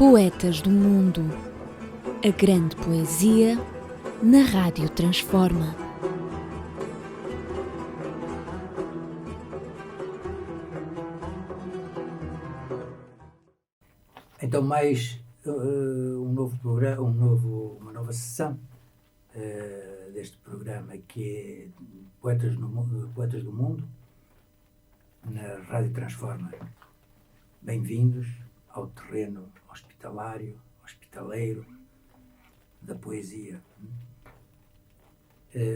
Poetas do Mundo. A grande poesia na Rádio Transforma. Então, mais um novo programa, uma nova sessão deste programa que é Poetas do Mundo, na Rádio Transforma. Bem-vindos ao terreno hospitaleiro da poesia.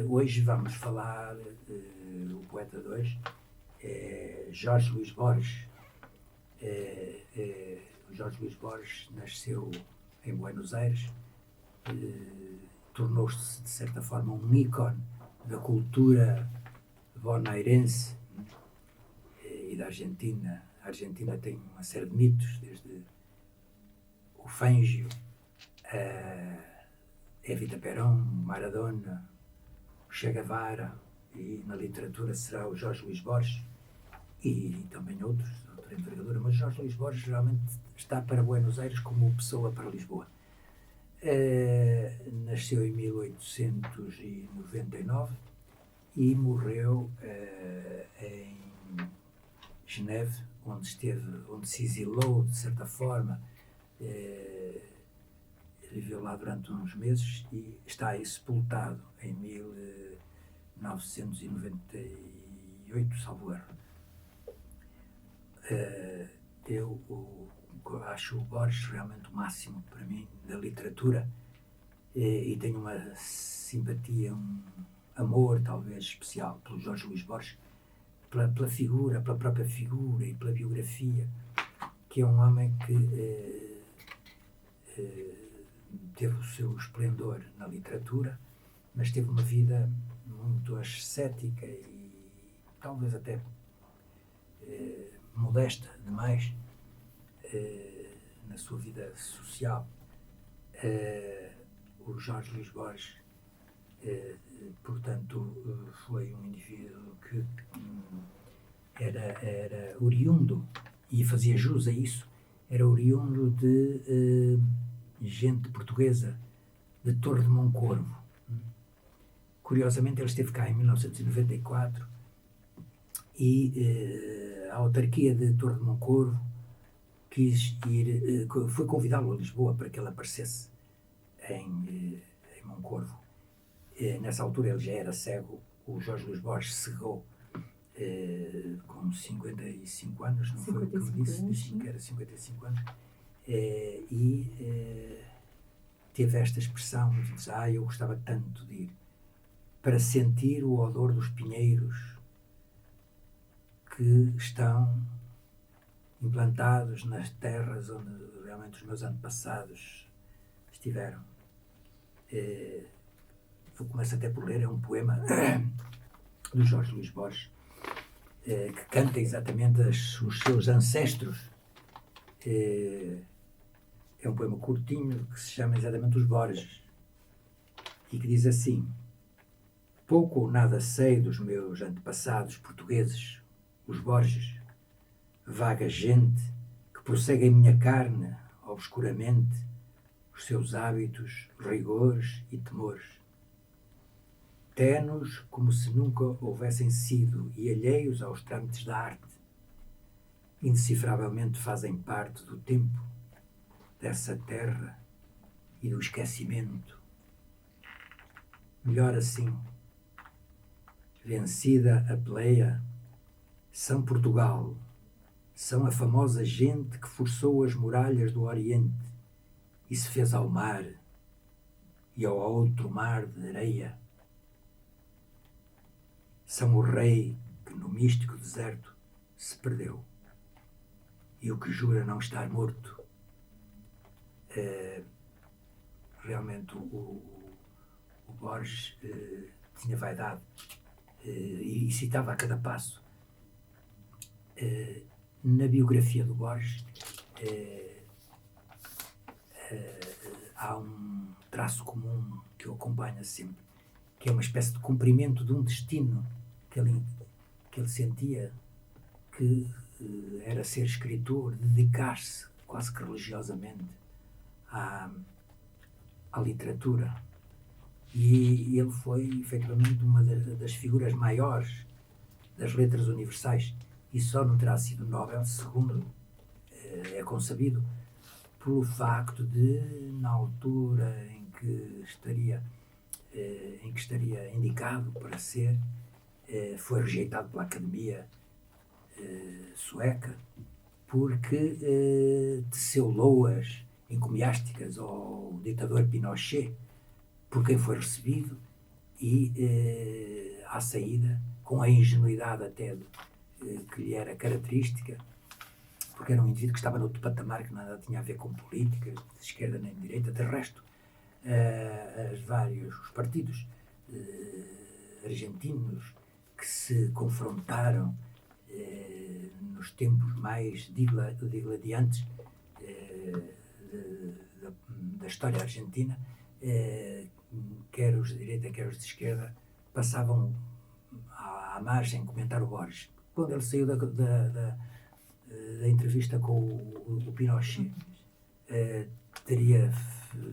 Hoje vamos falar, o poeta de hoje é Jorge Luís Borges. Jorge Luís Borges nasceu em Buenos Aires, tornou-se de certa forma um ícone da cultura bonairense e da Argentina. A Argentina tem uma série de mitos, desde o Fangio, Evita Perón, Maradona, o Che Guevara, e na literatura será o Jorge Luís Borges e também outra envergadura, mas Jorge Luís Borges realmente está para Buenos Aires como Pessoa para Lisboa. Nasceu em 1899 e morreu em Geneve, onde se exilou de certa forma, viveu lá durante uns meses e está aí sepultado em 1998, salvo erro. Eu acho o Borges realmente o máximo para mim da literatura e tenho uma simpatia, um amor talvez especial pelo Jorge Luís Borges, pela figura, pela própria figura e pela biografia, que é um homem que teve o seu esplendor na literatura, mas teve uma vida muito ascética e talvez até modesta demais na sua vida social. O Jorge Luís Borges, portanto, foi um indivíduo que era oriundo, e fazia jus a isso, era oriundo de gente portuguesa, de Torre de Moncorvo. Curiosamente, ele esteve cá em 1994 e a autarquia de Torre de Moncorvo quis ir, foi convidá-lo a Lisboa para que ele aparecesse em Moncorvo. Nessa altura ele já era cego, o Jorge Luís Borges cegou com 55 anos, não foi o que eu disse? Disse-me que era 55 anos. E teve esta expressão, disse, eu gostava tanto de ir para sentir o odor dos pinheiros que estão implantados nas terras onde realmente os meus antepassados estiveram. Eu começo até por ler, é um poema do Jorge Luís Borges, que canta exatamente os seus ancestros. É um poema curtinho que se chama exatamente Os Borges e que diz assim: pouco ou nada sei dos meus antepassados portugueses, os Borges, vaga gente que prossegue em minha carne, obscuramente, os seus hábitos, rigores e temores. Tenos como se nunca houvessem sido e alheios aos trâmites da arte, indecifravelmente fazem parte do tempo, dessa terra e do esquecimento. Melhor assim, vencida a peleia, são Portugal, são a famosa gente que forçou as muralhas do Oriente e se fez ao mar e ao outro mar de areia. São o rei que no místico deserto se perdeu e o que jura não estar morto. Realmente o Borges tinha vaidade e citava a cada passo. Na biografia do Borges há um traço comum que o acompanha sempre, que é uma espécie de cumprimento de um destino que ele sentia, que era ser escritor, dedicar-se quase que religiosamente à literatura. E ele foi, efetivamente, uma das figuras maiores das letras universais, e só não terá sido Nobel, segundo é concebido, pelo facto de, na altura em que estaria indicado para ser, foi rejeitado pela Academia Sueca, porque teceu loas encomiásticas ao ditador Pinochet, por quem foi recebido, e à saída, com a ingenuidade até que lhe era característica, porque era um indivíduo que estava noutro patamar, que nada tinha a ver com política, de esquerda nem de direita. De resto, os partidos argentinos que se confrontaram nos tempos mais digladiantes da história argentina, quer os de direita, quer os de esquerda, passavam à margem comentar o Borges. Quando ele saiu da entrevista com o Pinochet, teria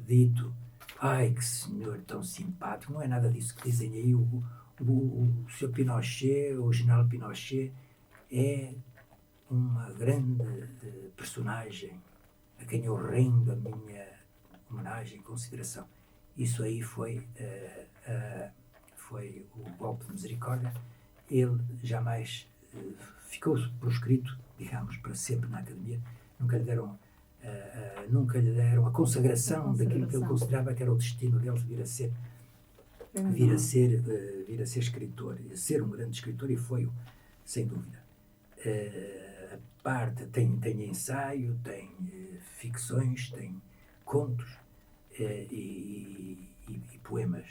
dito: ai, que senhor tão simpático. Não é nada disso que dizem aí. O Sr. Pinochet, o general Pinochet, é uma grande personagem a quem eu rendo a minha homenagem e consideração. Isso aí foi o golpe de misericórdia. Ele jamais ficou proscrito, digamos, para sempre na Academia. Nunca lhe deram a consagração daquilo que ele considerava que era o destino dele, vir a ser escritor, a ser um grande escritor, e foi-o, sem dúvida. A parte tem ensaio, tem ficções, tem contos e poemas.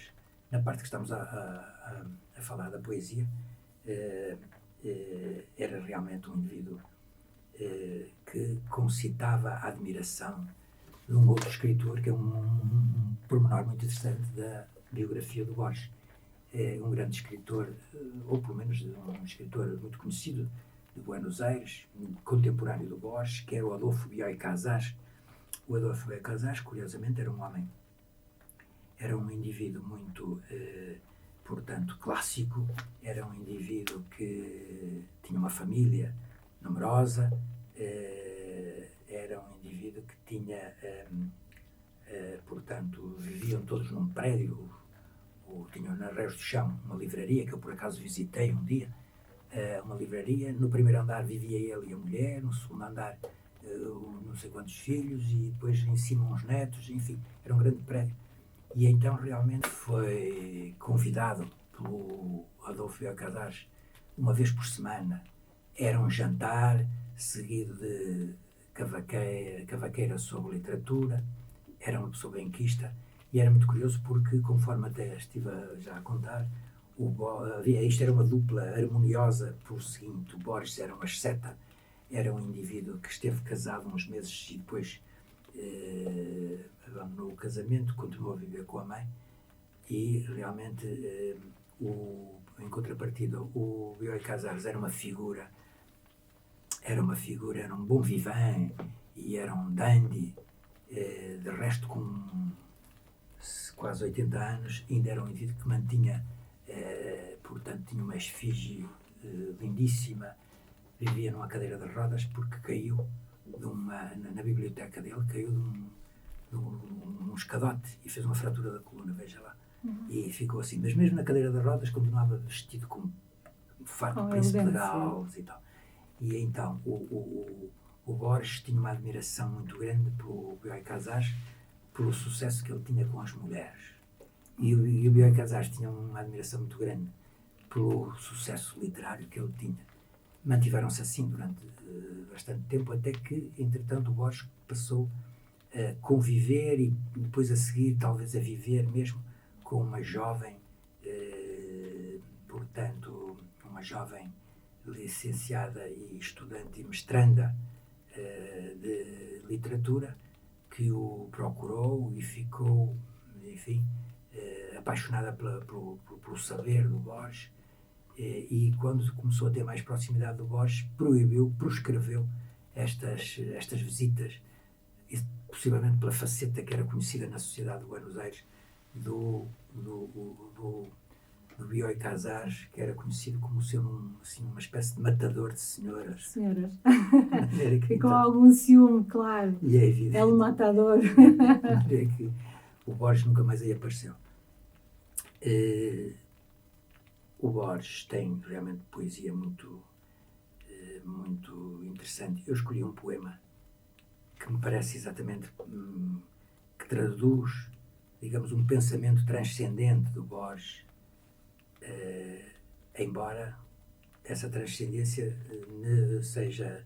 Na parte que estamos a falar da poesia, era realmente um indivíduo que concitava a admiração de um outro escritor, que é um pormenor muito interessante da biografia do Borges. É um grande escritor, ou pelo menos um escritor muito conhecido de Buenos Aires, contemporâneo do Borges, que era o Adolfo Bioy Casares. O Adolfo Bioy Casares, curiosamente, era um indivíduo muito, portanto, clássico. Era um indivíduo que tinha uma família numerosa, era um indivíduo que tinha, portanto, viviam todos num prédio, ou tinham na Reis do Chão uma livraria, que eu por acaso visitei um dia, uma livraria. No primeiro andar vivia ele e a mulher, no segundo andar não sei quantos filhos, e depois em cima uns netos, enfim, era um grande prédio. E então realmente foi convidado pelo Adolfo Bioy Casares uma vez por semana. Era um jantar seguido de cavaqueira sobre literatura. Era uma pessoa benquista, e era muito curioso porque, conforme até estive já a contar, isto era uma dupla harmoniosa por seguinte: o Borges era uma asceta, era um indivíduo que esteve casado uns meses e depois abandonou o casamento, continuou a viver com a mãe, e realmente, em contrapartida, o Bioy Casares era uma figura, era um bom vivant e era um dandy, de resto, com quase 80 anos, ainda era um indivíduo que mantinha, portanto, tinha uma esfinge lindíssima, vivia numa cadeira de rodas porque caiu na biblioteca dele, caiu de um escadote e fez uma fratura da coluna, veja lá. E ficou assim, mas mesmo na cadeira de rodas continuava vestido com um fato de príncipe de Gales e tal. E então o Borges tinha uma admiração muito grande pelo Bioy Casares, pelo sucesso que ele tinha com as mulheres. E o Bioy Casares tinha uma admiração muito grande pelo sucesso literário que ele tinha. Mantiveram-se assim durante bastante tempo, até que, entretanto, o Borges passou a conviver e depois a seguir, talvez a viver mesmo, com uma jovem, portanto, uma jovem licenciada e estudante e mestranda de literatura, que o procurou e ficou, enfim, apaixonada pelo saber do Borges, e quando começou a ter mais proximidade do Borges, proscreveu estas visitas e possivelmente pela faceta que era conhecida na sociedade de Buenos Aires do Bioy Casares, que era conhecido como sendo assim, uma espécie de matador de senhoras. Senhoras. E com algum ciúme, claro. E é evidente. É o matador. É que o Borges nunca mais aí apareceu. O Borges tem realmente poesia muito interessante. Eu escolhi um poema que me parece exatamente que traduz, digamos, um pensamento transcendente do Borges, embora essa transcendência seja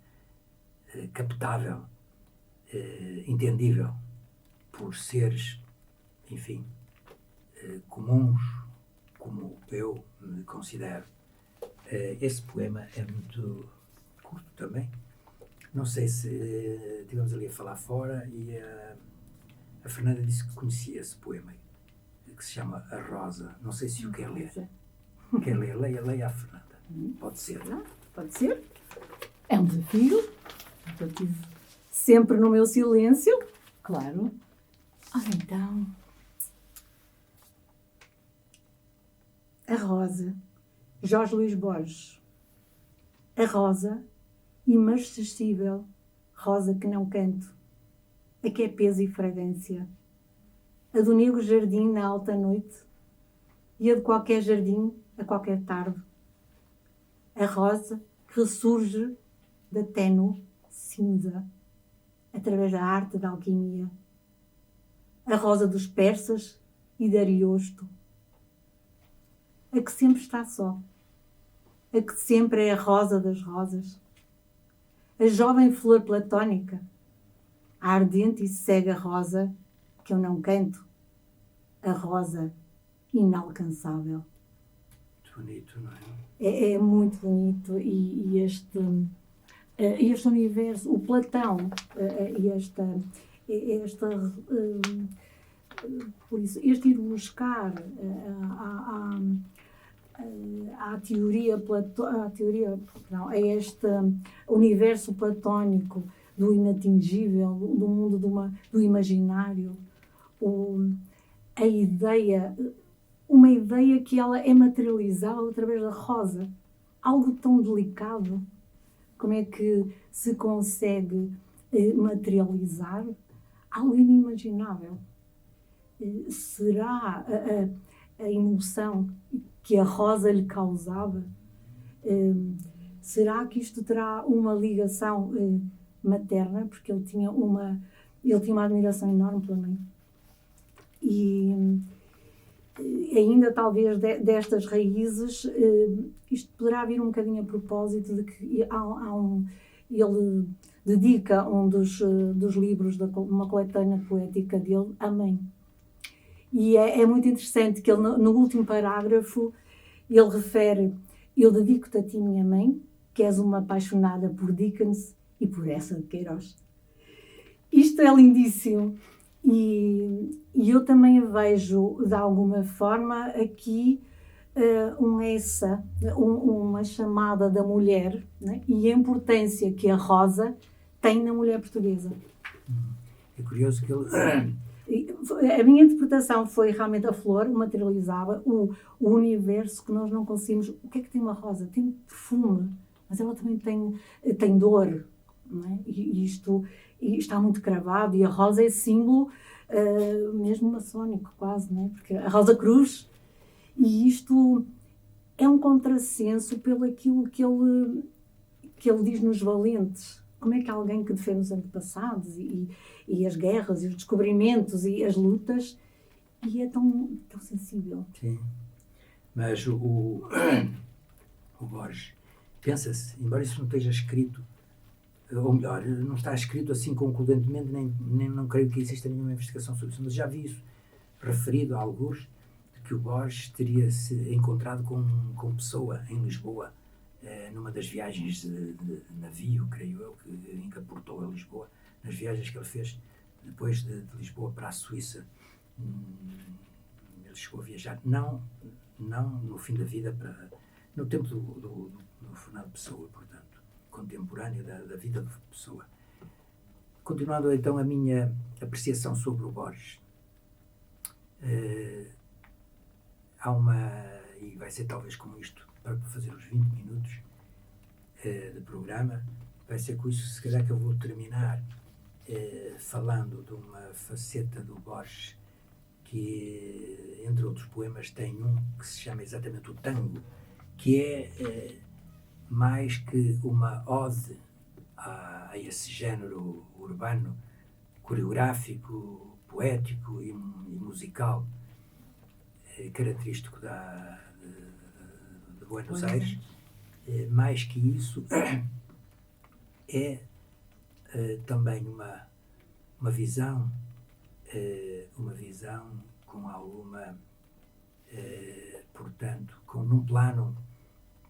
captável, entendível por seres, enfim, comuns, como eu me considero. Esse poema é muito curto também. Não sei se estivemos ali a falar fora e a Fernanda disse que conhecia esse poema, que se chama A Rosa. Não sei se o quer ler. Quer ler? Leia a Fernanda. Pode ser. Pode ser. É um desafio. Eu tive sempre no meu silêncio, claro. Ora então. A Rosa. Jorge Luís Borges. A rosa, imarcessível, rosa que não canto, a que é peso e fragrância, a do negro jardim na alta noite e a de qualquer jardim a qualquer tarde, a rosa que ressurge da ténue cinza através da arte da alquimia, a rosa dos persas e de Ariosto, a que sempre está só, a que sempre é a rosa das rosas, a jovem flor platónica, a ardente e cega rosa que eu não canto, a rosa inalcançável. Muito bonito, não é? É muito bonito e este universo, o Platão, por isso, este ir buscar a este universo platónico do inatingível, do mundo do imaginário, uma ideia que ela é materializável através da rosa. Algo tão delicado. Como é que se consegue materializar algo inimaginável? Será a emoção que a rosa lhe causava? Será que isto terá uma ligação materna? Porque ele tinha uma admiração enorme pela mãe. E ainda talvez destas raízes, isto poderá vir um bocadinho a propósito de que ele dedica um dos livros, uma coletânea poética dele, à mãe. E é muito interessante que ele, no último parágrafo, ele refere: eu dedico-te a ti, minha mãe, que és uma apaixonada por Dickens e por essa de Queiroz. Isto é lindíssimo. E eu também vejo, de alguma forma, aqui uma chamada da mulher, né? E a importância que a rosa tem na mulher portuguesa. É curioso que ele... A minha interpretação foi realmente a flor materializava o universo que nós não conseguimos. O que é que tem uma rosa? Tem perfume, mas ela também tem dor, não é? E isto está muito cravado, e a rosa é símbolo mesmo maçónico, quase, não é? Porque a Rosa Cruz, e isto é um contrassenso pelo aquilo que ele diz nos Valentes. Como é que alguém que defende os antepassados e as guerras e os descobrimentos e as lutas, e é tão sensível. Sim, mas o Borges, pensa-se, embora isso não esteja escrito, ou melhor, não está escrito assim concludentemente, nem não creio que exista nenhuma investigação sobre isso, mas já vi isso referido a alguns, de que o Borges teria se encontrado com Pessoa em Lisboa, numa das viagens de navio, creio eu, que encapotou a Lisboa, nas viagens que ele fez depois de Lisboa para a Suíça. Ele chegou a viajar, não no fim da vida, no tempo do Fernando Pessoa, portanto, contemporâneo da vida de Pessoa. continuando então a minha apreciação sobre o Borges, há e vai ser talvez com isto, para fazer os 20 minutos de programa, vai ser com isso, se calhar, que eu vou terminar falando de uma faceta do Borges que, entre outros poemas, tem um que se chama exatamente o Tango, que é mais que uma ode a esse género urbano, coreográfico, poético e musical, característico de Buenos Aires. Mais que isso, é também uma visão com alguma, portanto, num plano,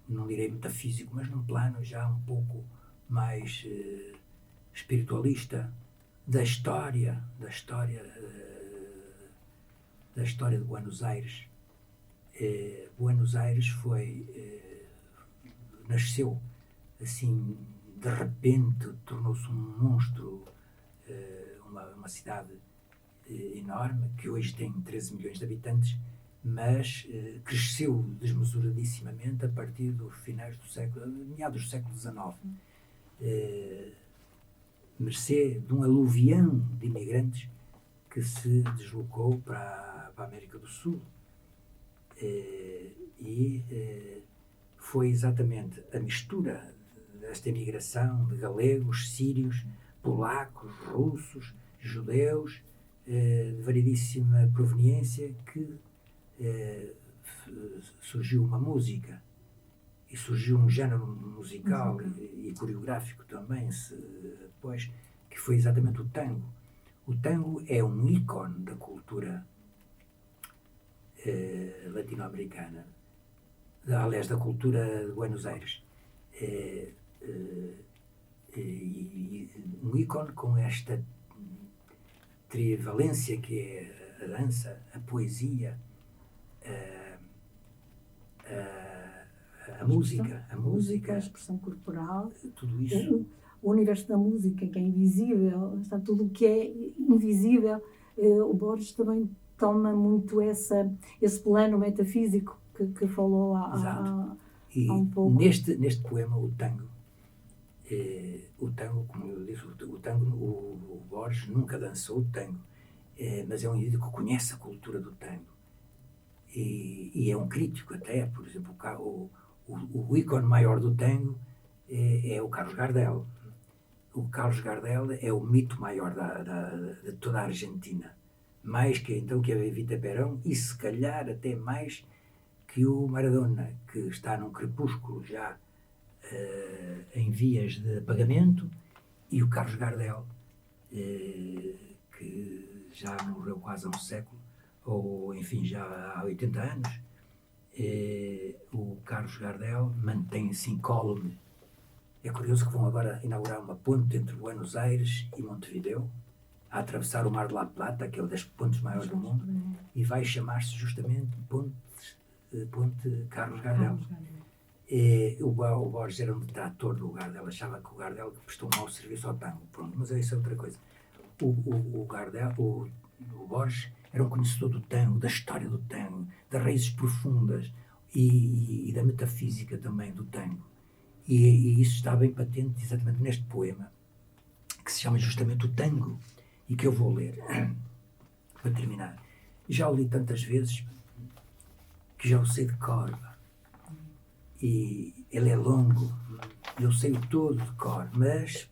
não direi metafísico, mas num plano já um pouco mais espiritualista da história de Buenos Aires. Buenos Aires nasceu assim, de repente, tornou-se um monstro, uma cidade enorme, que hoje tem 13 milhões de habitantes, mas cresceu desmesuradissimamente a partir dos finais do século, meados do século XIX. Mercê de um aluvião de imigrantes que se deslocou para a América do Sul. Foi exatamente a mistura desta imigração de galegos, sírios, polacos, russos, judeus, de variedíssima proveniência, que surgiu uma música e surgiu um género musical e coreográfico também, depois, que foi exatamente o tango. O tango é um ícone da cultura latino-americana, aliás, da cultura de Buenos Aires. Um ícone com esta trivalência que é a dança, a poesia, a música, a expressão corporal, tudo isso. O universo da música, que é invisível, está tudo o que é invisível. O Borges também toma muito esse plano metafísico que falou há um pouco. Neste poema, o tango, como eu disse, o Borges nunca dançou o tango, mas é um indivíduo que conhece a cultura do tango e é um crítico até. Por exemplo, o ícone maior do tango é o Carlos Gardel. O Carlos Gardel é o mito maior de toda a Argentina, mais que então que a Evita Perón, e se calhar até mais que o Maradona, que está num crepúsculo já em vias de apagamento, e o Carlos Gardel, que já morreu quase há um século, ou enfim, já há 80 anos. O Carlos Gardel mantém-se incólume. É curioso que vão agora inaugurar uma ponte entre Buenos Aires e Montevideo, a atravessar o Mar de La Plata, que é uma das pontes maiores do mundo, e vai chamar-se justamente Ponte Carlos Gardel. O Borges era um detrator do Gardel, achava que o Gardel prestou um mau serviço ao tango. Pronto, mas isso é outra coisa. O Borges era um conhecedor do tango, da história do tango, das raízes profundas e da metafísica também do tango. E isso está bem patente exatamente neste poema, que se chama justamente o Tango, e que eu vou ler para terminar. Já o li tantas vezes que já o sei de cor, e ele é longo, eu sei-o todo de cor, mas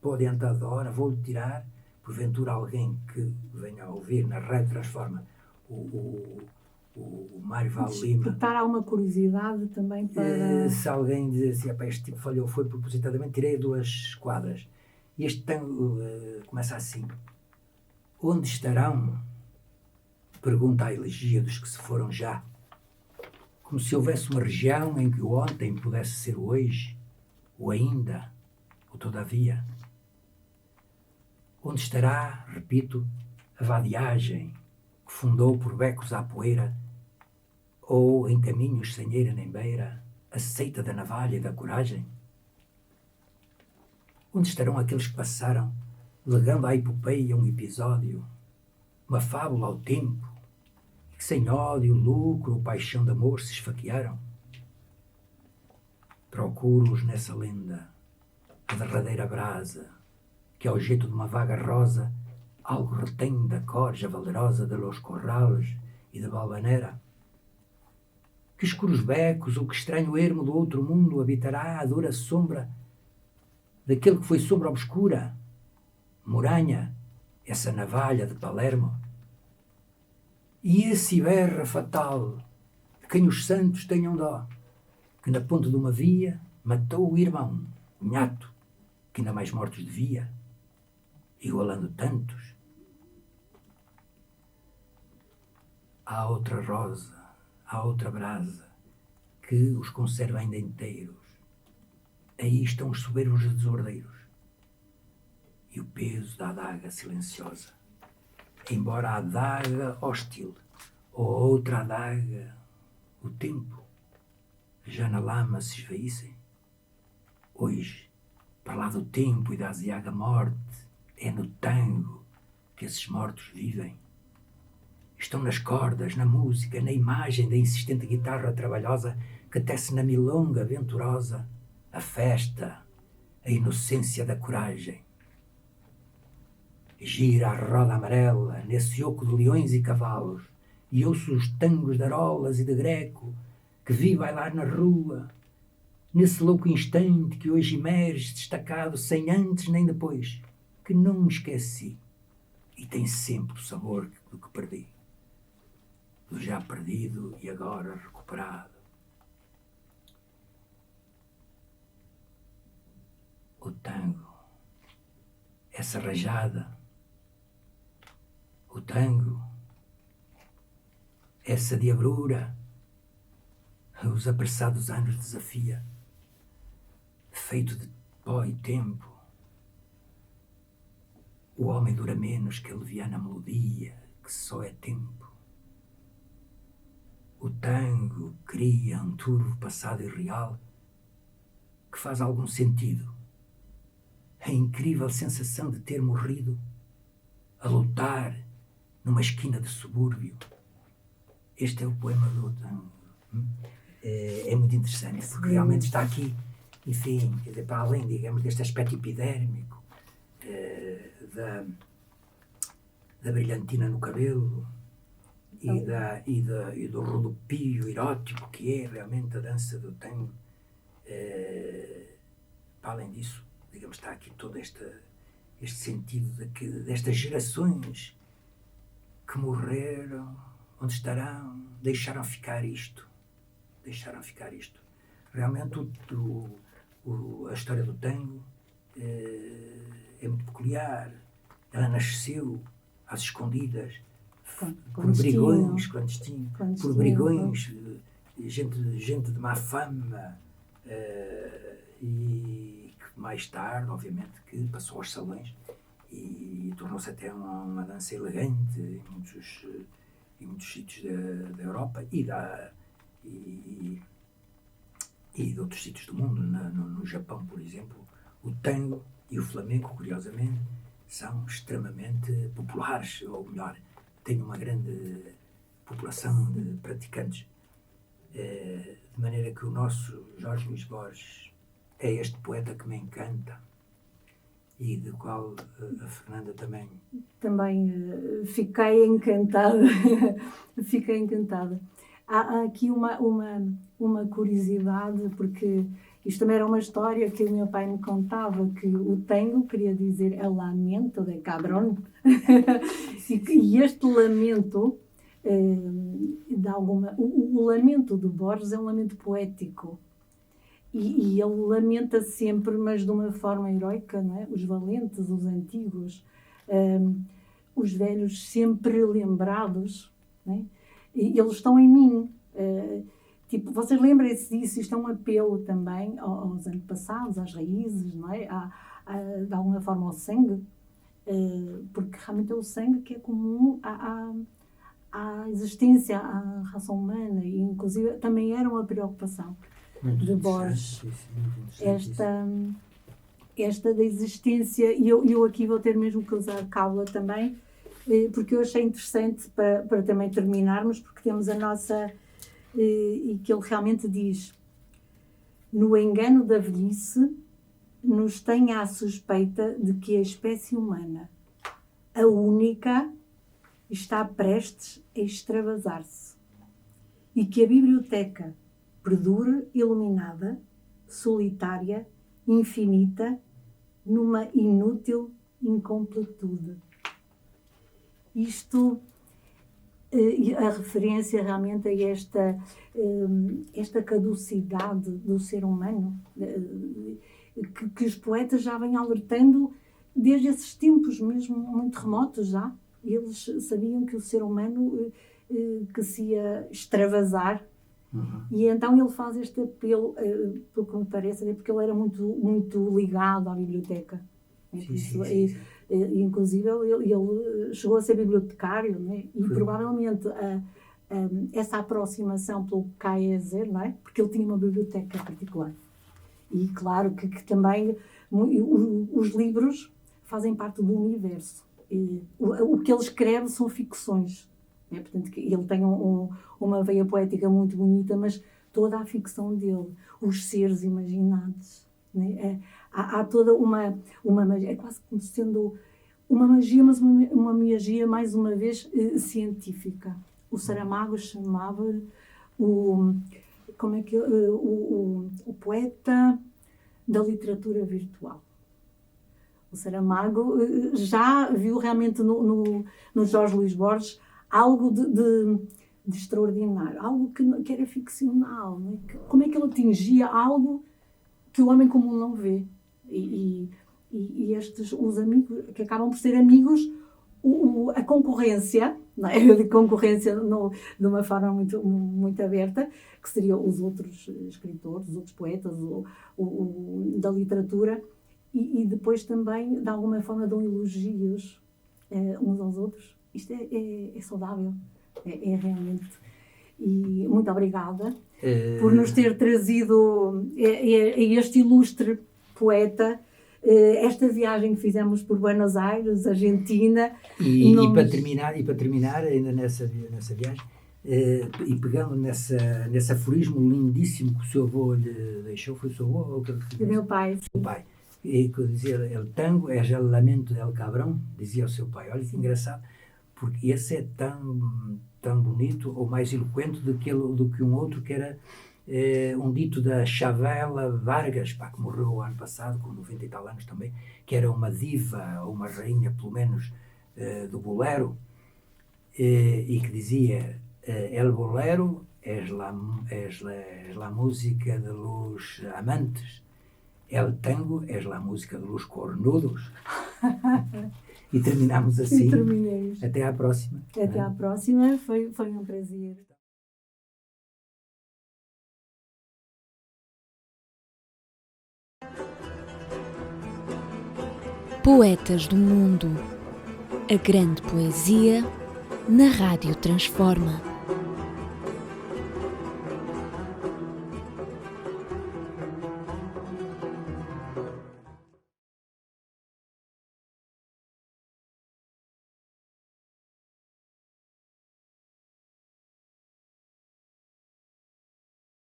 pode entrar de hora, vou-lhe tirar, porventura alguém que venha a ouvir na Rádio Transforma o Mário Vale Lima. Despertar alguma curiosidade também para... Se alguém dizer assim, este tipo falhou, foi propositadamente, tirei 2 quadras. E este tango começa assim: onde estarão? Pergunta a elegia dos que se foram já. Como se houvesse uma região em que o ontem pudesse ser o hoje, o ainda, o todavia. Onde estará, repito, a vadiagem que fundou por becos à poeira, ou em caminhos sem eira nem beira, a seita da navalha e da coragem? Onde estarão aqueles que passaram legando à epopeia um episódio, uma fábula ao tempo, que sem ódio, lucro ou paixão de amor se esfaquearam. Procuro-os nessa lenda, a derradeira brasa, que ao jeito de uma vaga rosa algo retém da corja valerosa de Los Corrales e de Valvanera. Que escuros becos ou que estranho ermo do outro mundo habitará a dura sombra daquele que foi sombra obscura, Moranha, essa navalha de Palermo? E esse berra fatal, de quem os santos tenham dó, que na ponte de uma via matou o irmão, o nhato, que ainda mais mortos devia, igualando tantos. Há outra rosa, há outra brasa, que os conserva ainda inteiros. Aí estão os soberbos desordeiros. E o peso da adaga silenciosa. Embora a adaga hostil, ou outra adaga, o tempo, já na lama se esvaíssem. Hoje, para lá do tempo e da aziaga morte, é no tango que esses mortos vivem. Estão nas cordas, na música, na imagem da insistente guitarra trabalhosa que tece na milonga venturosa a festa, a inocência da coragem. Gira a roda amarela nesse oco de leões e cavalos e ouço os tangos de Arolas e de Greco que vi bailar na rua, nesse louco instante que hoje emerge destacado sem antes nem depois, que não me esqueci e tem sempre o sabor do que perdi, do já perdido e agora recuperado. O tango, essa rajada, o tango, essa diabrura, os apressados anos desafia, feito de pó e tempo. O homem dura menos que a leviana melodia, que só é tempo. O tango cria um turvo passado e real que faz algum sentido. A incrível sensação de ter morrido a lutar numa esquina de subúrbio. Este é o poema do tango. É muito interessante, porque realmente está aqui, enfim, quer dizer, para além, digamos, deste aspecto epidérmico, da brilhantina no cabelo e do rodopio erótico que é realmente a dança do tango. Para além disso, digamos, está aqui todo este sentido destas gerações que morreram, onde estarão, deixaram ficar isto. Realmente a história do tango é muito peculiar. Ela nasceu às escondidas, por brigões clandestinos, por brigões, gente de má fama, e que mais tarde, obviamente, que passou aos salões e tornou-se até uma dança elegante em muitos sítios da Europa e de outros sítios do mundo. No Japão, por exemplo, o tango e o flamenco, curiosamente, são extremamente populares, ou melhor, têm uma grande população de praticantes, de maneira que o nosso Jorge Luís Borges é este poeta que me encanta e do qual a Fernanda também... Também fiquei encantada. Fiquei encantada. Há aqui uma curiosidade, porque isto também era uma história que o meu pai me contava, que o tango queria dizer el lamento de cabrón. E este lamento, o lamento de Borges é um lamento poético. E ele lamenta sempre, mas de uma forma heroica, não é? Os valentes, os antigos, os velhos sempre lembrados, não é? E eles estão em mim. Tipo, vocês lembrem-se disso, isto é um apelo também aos antepassados, às raízes, não é? De alguma forma ao sangue, porque realmente é o sangue que é comum à existência, à raça humana, e inclusive também era uma preocupação de Borges. esta da existência, e eu aqui vou ter mesmo que usar cábula também, porque eu achei interessante para também terminarmos, porque temos a nossa, e que ele realmente diz: no engano da velhice, nos tenha a suspeita de que a espécie humana, a única, está prestes a extravasar-se, e que a biblioteca perdure iluminada, solitária, infinita, numa inútil incompletude. Isto, a referência realmente a esta caducidade do ser humano, que os poetas já vêm alertando desde esses tempos mesmo muito remotos já. Eles sabiam que o ser humano que se ia extravasar. E então ele faz este apelo, pelo que me parece, porque ele era muito ligado à biblioteca. Sim. Inclusive ele chegou a ser bibliotecário, né? E provavelmente essa aproximação pelo Kaiser, não é? Porque ele tinha uma biblioteca particular. E claro que também os livros fazem parte do universo. O que ele escreve são ficções. Né? Portanto, ele tem uma veia poética muito bonita, mas toda a ficção dele, os seres imaginados, né? Há toda uma magia, é quase como sendo uma magia, mas uma magia, mais uma vez, científica. O Saramago chamava o poeta da literatura virtual. O Saramago já viu realmente no Jorge Luís Borges algo de extraordinário, algo que era ficcional. Né? Como é que ele atingia algo que o homem comum não vê? E os amigos, que acabam por ser amigos, a concorrência, não é? Eu digo concorrência de uma forma muito aberta, que seriam os outros escritores, os outros poetas da literatura, e depois também, de alguma forma, dão elogios uns aos outros. Isto é saudável, é realmente. E muito obrigada por nos ter trazido este ilustre poeta, esta viagem que fizemos por Buenos Aires, Argentina. E para terminar, ainda nessa viagem, e pegando nesse aforismo lindíssimo que o seu avô lhe deixou, foi o seu avô ou o que ele disse? Meu pai. O pai. E que dizia, el tango é o lamento del cabrão, dizia o seu pai. Olha que engraçado, porque esse é tão bonito ou mais eloquente do que um outro que era um dito da Chavela Vargas, que morreu o ano passado, com 90 e tal anos também, que era uma diva, ou uma rainha, pelo menos, do bolero, e que dizia: el bolero es la música de los amantes, el tango es la música de los cornudos. E terminamos assim. Até à próxima. Até à próxima, foi um prazer. Poetas do Mundo. A grande poesia na Rádio Transforma.